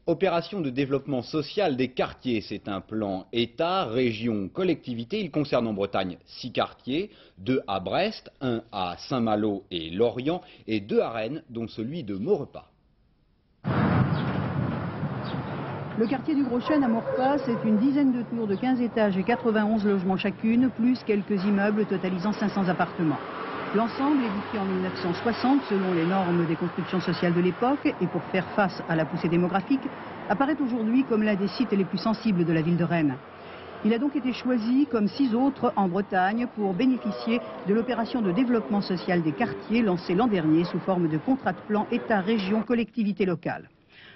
Opération de développement social des quartiers, c'est un plan État, région, collectivité. Il concerne en Bretagne 6 quartiers, 2 à Brest, 1 à Saint-Malo et Lorient et 2 à Rennes, dont celui de Maurepas. Le quartier du Gros Chêne à Maurepas, c'est une dizaine de tours de 15 étages et 91 logements chacune, plus quelques immeubles totalisant 500 appartements. L'ensemble, édifié en 1960 selon les normes des constructions sociales de l'époque et pour faire face à la poussée démographique, apparaît aujourd'hui comme l'un des sites les plus sensibles de la ville de Rennes. Il a donc été choisi, comme 6 autres en Bretagne, pour bénéficier de l'opération de développement social des quartiers lancée l'an dernier sous forme de contrat de plan État-région-collectivité locale.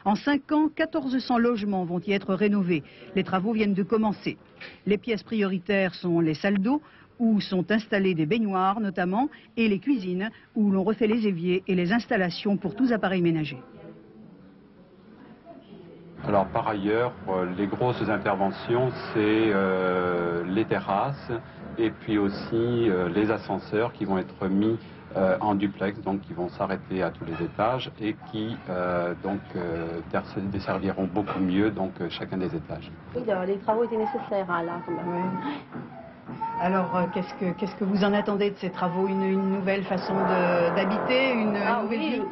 En 5 ans, 1400 logements vont y être rénovés. Les travaux viennent de commencer. Les pièces prioritaires sont les salles d'eau, où sont installées des baignoires notamment, et les cuisines, où l'on refait les éviers et les installations pour tous appareils ménagers. Alors par ailleurs, les grosses interventions, c'est les terrasses et puis aussi les ascenseurs qui vont être mis en duplex, donc qui vont s'arrêter à tous les étages et qui desserviront beaucoup mieux chacun des étages. Oui, les travaux étaient nécessaires là quand même. Oui. Alors, qu'est-ce que vous en attendez de ces travaux? Une nouvelle façon d'habiter, une nouvelle vie?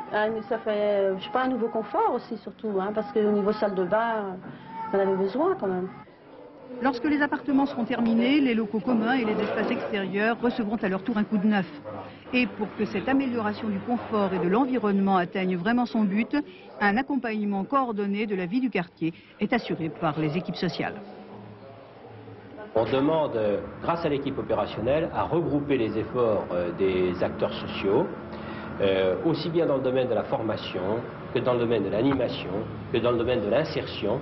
Ça fait, je sais pas, un nouveau confort aussi surtout, parce qu'au niveau salle de bain, on avait besoin quand même. Lorsque les appartements seront terminés, les locaux communs et les espaces extérieurs recevront à leur tour un coup de neuf. Et pour que cette amélioration du confort et de l'environnement atteigne vraiment son but, un accompagnement coordonné de la vie du quartier est assuré par les équipes sociales. On demande, grâce à l'équipe opérationnelle, à regrouper les efforts des acteurs sociaux, aussi bien dans le domaine de la formation, que dans le domaine de l'animation, que dans le domaine de l'insertion,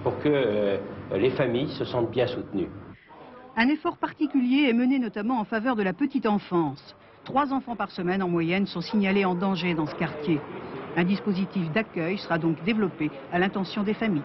pour que les familles se sentent bien soutenues. Un effort particulier est mené notamment en faveur de la petite enfance. 3 enfants par semaine en moyenne sont signalés en danger dans ce quartier. Un dispositif d'accueil sera donc développé à l'intention des familles.